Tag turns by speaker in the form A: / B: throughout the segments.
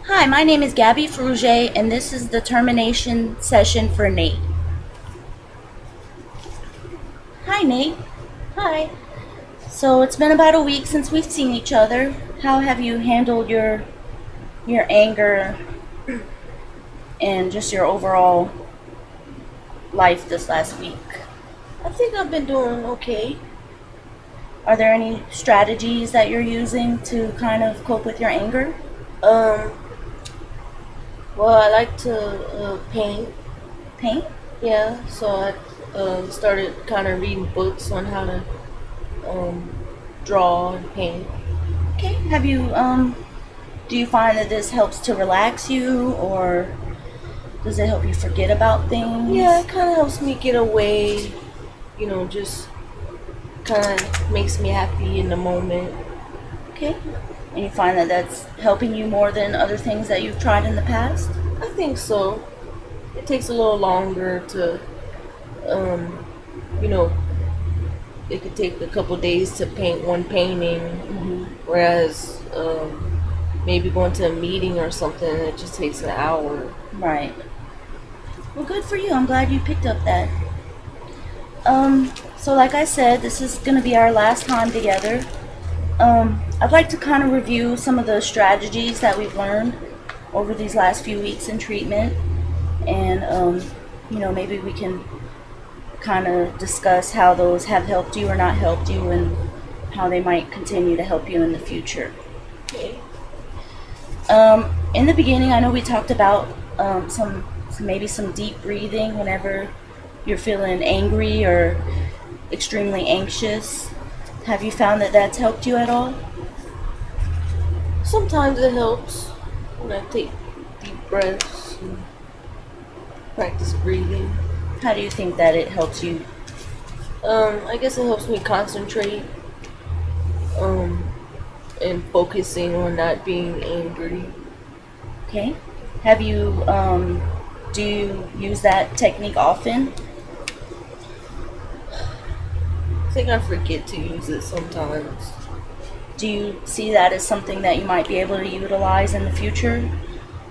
A: Hi, my name is Gabby Fruge, and this is the termination session for Nate. Hi, Nate.
B: Hi.
A: So it's been about a week since we've seen each other. How have you handled your anger and just your overall life this last week?
B: I think I've been doing okay.
A: Are there any strategies that you're using to kind of cope with your anger?
B: Um, well, I like to paint.
A: Paint?
B: Yeah, so I started kind of reading books on how to um, draw and paint.
A: Okay. Do you find that this helps to relax you, or does it help you forget about
B: Yeah,
A: things?
B: it kind of helps me get away. Just kind of makes me happy in the moment.
A: Okay. And you find that that's helping you more than other things that you've tried in the past?
B: I think so. It takes a little longer to, um, you know, it could take a couple days to paint one painting,
A: Hmm.
B: whereas maybe going to a meeting or something, it just takes an hour.
A: Right. Well, good for you. I'm glad you picked up that. So like I said, this is going to be our last time together. I'd like to kind of review some of the strategies that we've learned over these last few weeks in treatment, and maybe we can kind of discuss how those have helped you or not helped you, and how they might continue to help you in the future.
B: Okay.
A: In the beginning, I know we talked about maybe some deep breathing whenever you're feeling angry or extremely anxious. Have you found that that's helped you at all?
B: Sometimes it helps when I take deep breaths and practice breathing.
A: How do you think that it helps you?
B: I guess it helps me concentrate um, and focusing on not being angry.
A: Okay. Have you do you use that technique often?
B: I think I forget to use it sometimes.
A: Do you see that as something that you might be able to utilize in the future?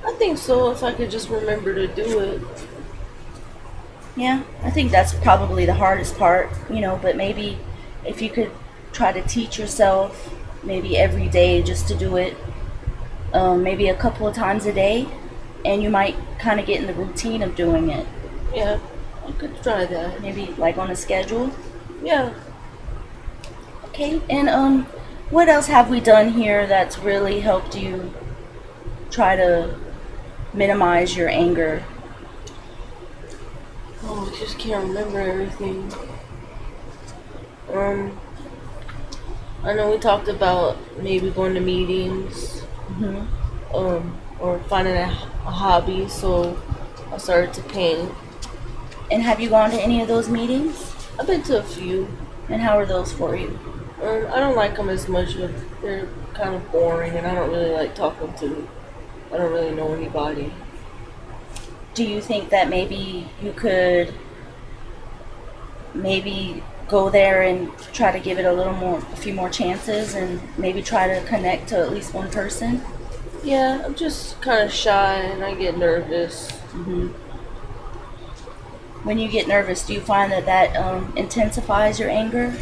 B: I think so if I could just remember to do it.
A: Yeah, I think that's probably the hardest part, but maybe if you could try to teach yourself maybe every day just to do it, maybe a couple of times a day, and you might kind of get in the routine of doing it,
B: Yeah, I could try that.
A: maybe like on a schedule.
B: Yeah.
A: Okay, and what else have we done here that's really helped you try to minimize your anger?
B: Oh, I just can't remember everything. Um, I know we talked about maybe going to meetings,
A: Hmm.
B: or finding a hobby. So I started to paint.
A: And have you gone to any of those meetings?
B: I've been to a few.
A: And how are those for you?
B: I don't like them as much. They're kind of boring, and I don't really like talking to. I don't really know anybody.
A: Do you think that maybe you could maybe go there and try to give it a few more chances, and maybe try to connect to at least one person?
B: Yeah, I'm just kind of shy, and I get nervous.
A: Hmm. When you get nervous, do you find that intensifies your anger?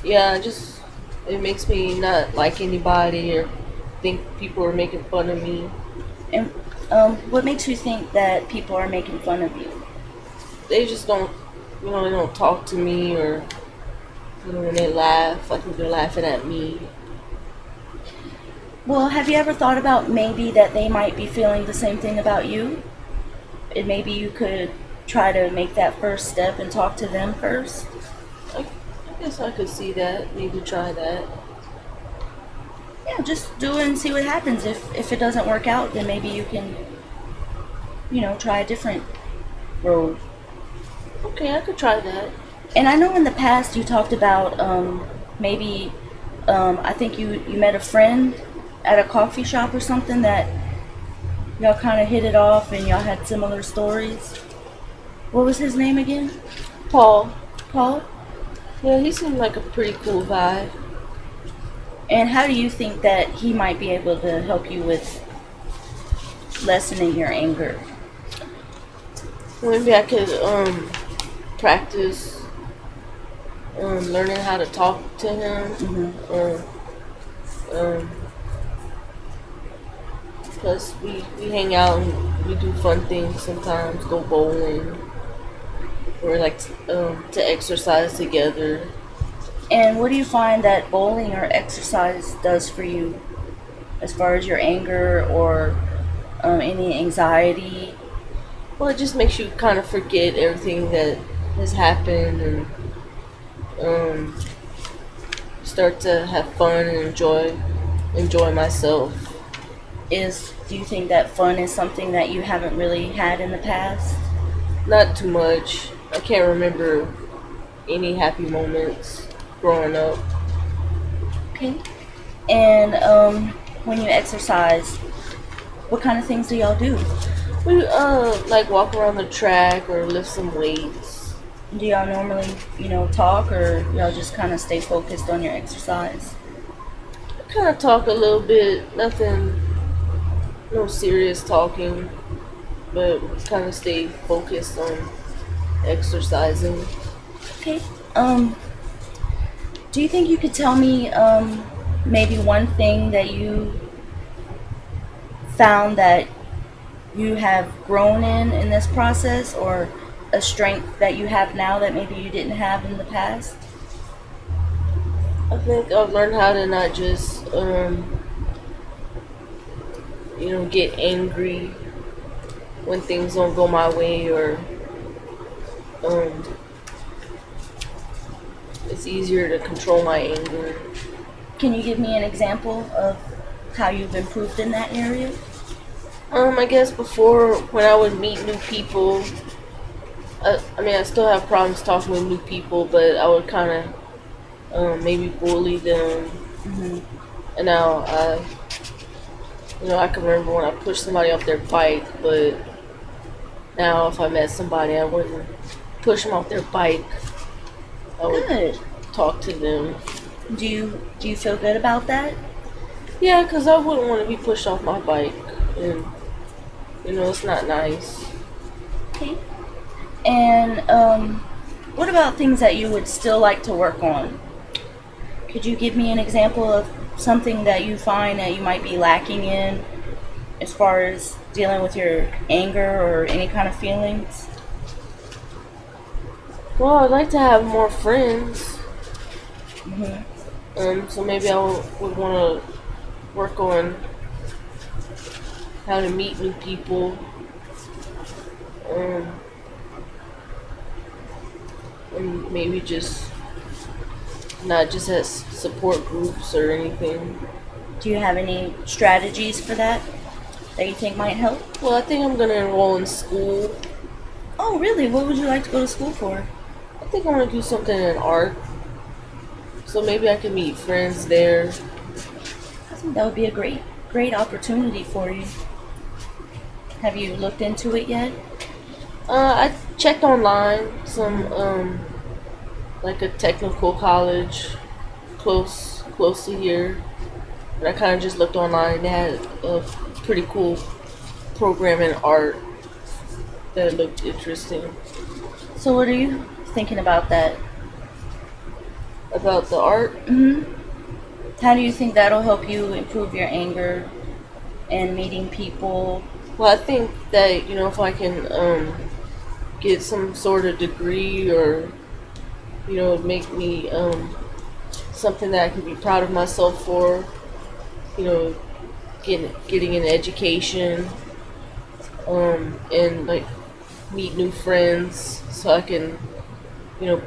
B: Yeah, just it makes me not like anybody or think people are making fun of me.
A: And what makes you think that people are making fun of you?
B: They just don't, they don't talk to me, or when they laugh, I think they're laughing at me.
A: Well, have you ever thought about maybe that they might be feeling the same thing about you? And maybe you could try to make that first step and talk to them first?
B: I guess I could see that. Maybe try that.
A: Yeah, just do it and see what happens. If it doesn't work out, then maybe you can, try a different road.
B: Okay, I could try that.
A: And I know in the past you talked about maybe I think you met a friend at a coffee shop or something that y'all kind of hit it off and y'all had similar stories. What was his name again?
B: Paul.
A: Paul?
B: Yeah, he seemed like a pretty cool guy.
A: And how do you think that he might be able to help you with lessening your anger?
B: Maybe I could practice learning how to talk to him. Um, Plus, we hang out and we do fun things sometimes, go bowling, or like to exercise together.
A: And what do you find that bowling or exercise does for you as far as your anger or any anxiety?
B: Well, it just makes you kind of forget everything that has happened and start to have fun and enjoy myself.
A: Do you think that fun is something that you haven't really had in the past?
B: Not too much. I can't remember any happy moments growing up.
A: Okay. And when you exercise, what kind of things do y'all do?
B: We like walk around the track or lift some weights.
A: Do y'all normally, talk, or y'all just kind of stay focused on your exercise?
B: Kind of talk a little bit, nothing, no serious talking, but kind of stay focused on exercising.
A: Okay. Do you think you could tell me maybe one thing that you found that you have grown in this process, or a strength that you have now that maybe you didn't have in the past?
B: I think I've learned how to not just, get angry when things don't go my way, or it's easier to control my anger.
A: Can you give me an example of how you've improved in that area?
B: I guess before, when I would meet new people, I still have problems talking with new people, but I would kind of maybe bully them. And now I can remember when I pushed somebody off their bike, but now if I met somebody, I wouldn't push them off their bike. I would
A: Good.
B: talk to them.
A: Do you feel good about that?
B: Yeah, because I wouldn't want to be pushed off my bike, and it's not nice.
A: Okay. And what about things that you would still like to work on? Could you give me an example of something that you find that you might be lacking in as far as dealing with your anger or any kind of feelings?
B: Well, I'd like to have more friends.
A: Mm-hmm.
B: So maybe I would want to work on how to meet new people. And maybe just not just as support groups or anything.
A: Do you have any strategies for that you think might help?
B: Well, I think I'm going to enroll in school.
A: Oh, really? What would you like to go to school for?
B: I think I want to do something in art. So maybe I can meet friends there.
A: I think that would be a great opportunity for you. Have you looked into it yet?
B: I checked online some like a technical college close to here. But I kind of just looked online. They had a pretty cool program in art that looked interesting.
A: So what are you thinking about that?
B: About the art?
A: Mm-hmm. How do you think that'll help you improve your anger and meeting people?
B: Well, I think that, if I can get some sort of degree, or, make me something that I can be proud of myself for, getting an education, and like meet new friends, so I can,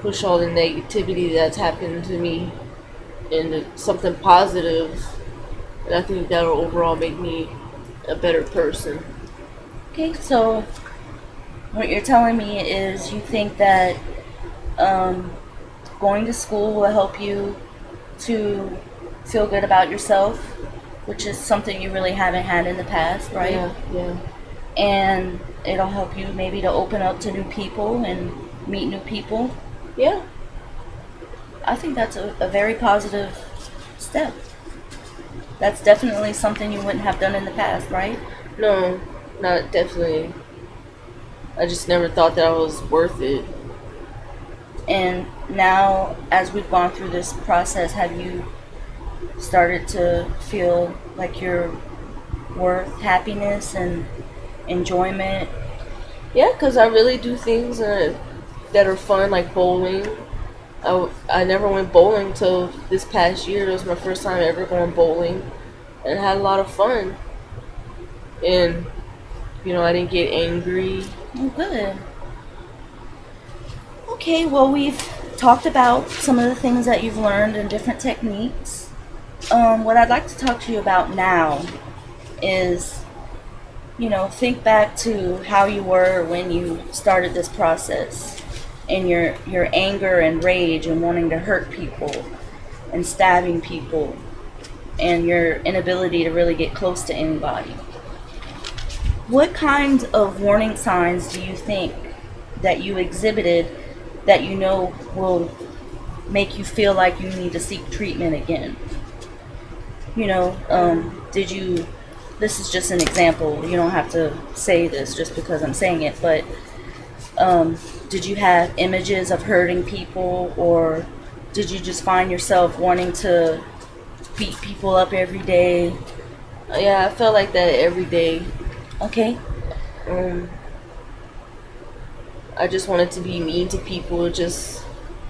B: push all the negativity that's happened to me into something positive. And I think that'll overall make me a better person.
A: Okay, so what you're telling me is you think that going to school will help you to feel good about yourself, which is something you really haven't had in the past, right?
B: Yeah.
A: And it'll help you maybe to open up to new people and meet new people.
B: Yeah.
A: I think that's a very positive step. That's definitely something you wouldn't have done in the past, right?
B: No, Not definitely. I just never thought that I was worth it.
A: And now, as we've gone through this process, have you started to feel like you're worth happiness and enjoyment?
B: Yeah, because I really do things that are fun, like bowling. I never went bowling till this past year. It was my first time ever going bowling, and I had a lot of fun. And I didn't get angry.
A: Oh, good. Okay, well, we've talked about some of the things that you've learned and different techniques. What I'd like to talk to you about now is, think back to how you were when you started this process, and your anger and rage and wanting to hurt people and stabbing people, and your inability to really get close to anybody. What kinds of warning signs do you think that you exhibited that will make you feel like you need to seek treatment again? Did you, this is just an example, you don't have to say this just because I'm saying it, but did you have images of hurting people, or did you just find yourself wanting to beat people up every day?
B: Yeah, I felt like that every day.
A: Okay.
B: Um, I just wanted to be mean to people, just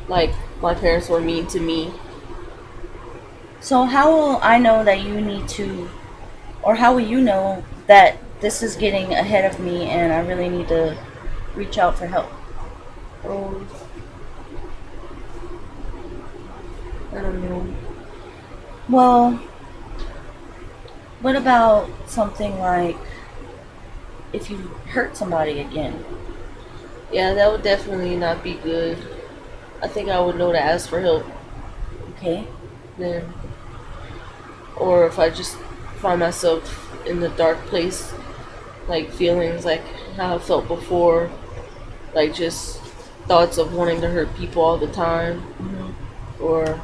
B: like my parents were mean to me.
A: So how will I know that you need to, or how will you know that this is getting ahead of me and I really need to reach out for help?
B: Um, I don't know.
A: Well, what about something like if you hurt somebody again?
B: Yeah, that would definitely not be good. I think I would know to ask for help
A: Okay.
B: then. Or if I just find myself in the dark place, like feelings like how I felt before, like just thoughts of wanting to hurt people all the time, or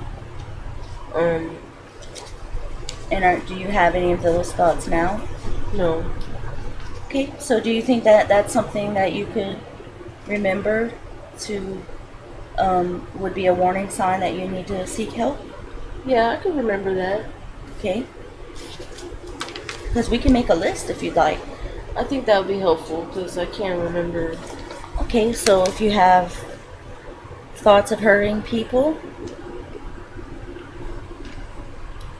B: um,
A: Do you have any of those thoughts now?
B: no.
A: Okay. So do you think that that's something that you could remember to would be a warning sign that you need to seek help?
B: Yeah, I can remember that.
A: Okay. Because we can make a list if you'd like.
B: I think that would be helpful because I can't remember.
A: Okay, so if you have thoughts of hurting people,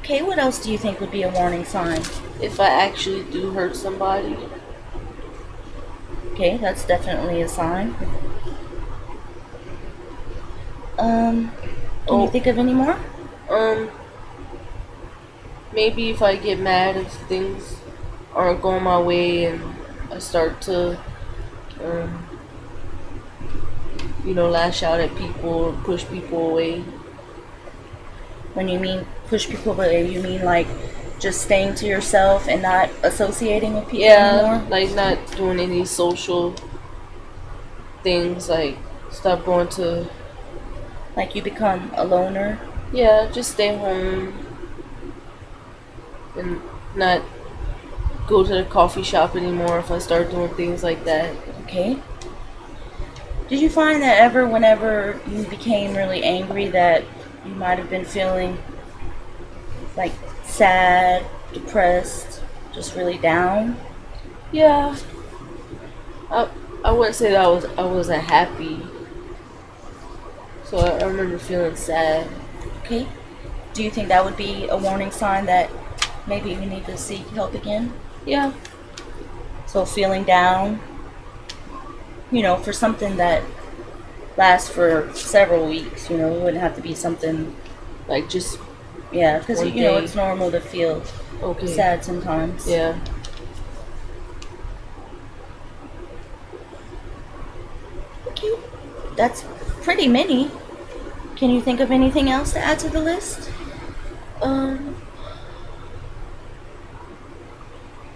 A: okay, what else do you think would be a warning sign?
B: If I actually do hurt somebody,
A: Okay, that's definitely a sign. Can you
B: Oh.
A: think of any more?
B: um, maybe if I get mad if things aren't going my way and I start to, um, lash out at people or push people away.
A: When you mean push people away, you mean like just staying to yourself and not associating with people
B: Yeah,
A: anymore?
B: like not doing any social things, like stop going to,
A: Like you become a loner?
B: yeah, just stay home and not go to the coffee shop anymore if I start doing things like that.
A: Okay. Did you find that ever, whenever you became really angry, that you might have been feeling like sad, depressed, just really down?
B: Yeah, I I wouldn't say that I wasn't happy. So I remember feeling sad.
A: Okay. Do you think that would be a warning sign that maybe you need to seek help again?
B: Yeah,
A: So feeling down, for something that lasts for several weeks, it wouldn't have to be something,
B: like just
A: yeah, because,
B: one day.
A: it's normal to feel
B: Okay.
A: sad sometimes.
B: Yeah.
A: Okay. That's pretty many. Can you think of anything else to add to the list?
B: Um.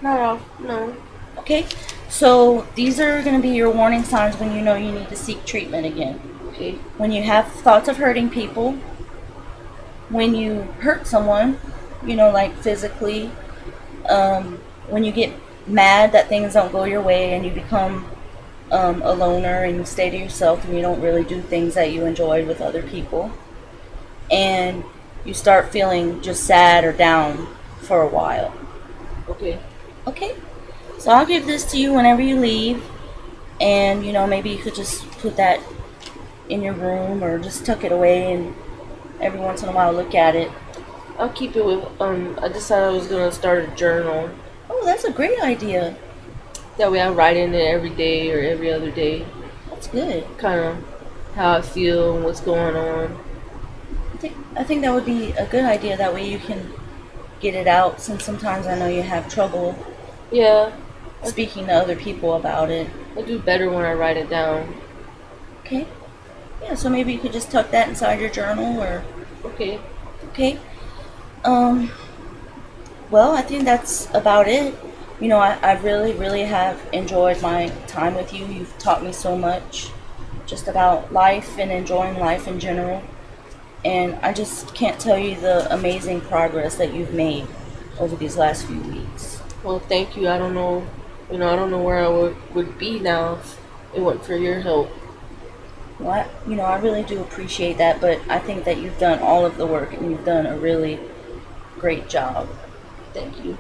B: Not off. No.
A: Okay. So these are going to be your warning signs when you know you need to seek treatment again.
B: Okay.
A: When you have thoughts of hurting people, when you hurt someone, like physically, when you get mad that things don't go your way and you become a loner and you stay to yourself and you don't really do things that you enjoyed with other people. And you start feeling just sad or down for a while.
B: Okay.
A: Okay? So I'll give this to you whenever you leave. And, maybe you could just put that in your room or just tuck it away and every once in a while look at it.
B: I'll keep it with. I decided I was gonna start a journal.
A: Oh, that's a great idea.
B: That way I write in it every day or every other day.
A: That's good.
B: Kind of how I feel and what's going on.
A: I think that would be a good idea. That way you can get it out, since sometimes I know you have trouble
B: Yeah,
A: speaking to other people about it.
B: I do better when I write it down.
A: Okay? Yeah, so maybe you could just tuck that inside your journal or
B: Okay.
A: okay. Well, I think that's about it. I really, really have enjoyed my time with you. You've taught me so much just about life and enjoying life in general. And I just can't tell you the amazing progress that you've made over these last few weeks.
B: Well, thank you. I don't know. I don't know where I would be now if it wasn't for your help.
A: Well, I really do appreciate that, but I think that you've done all of the work and you've done a really great job.
B: Thank you.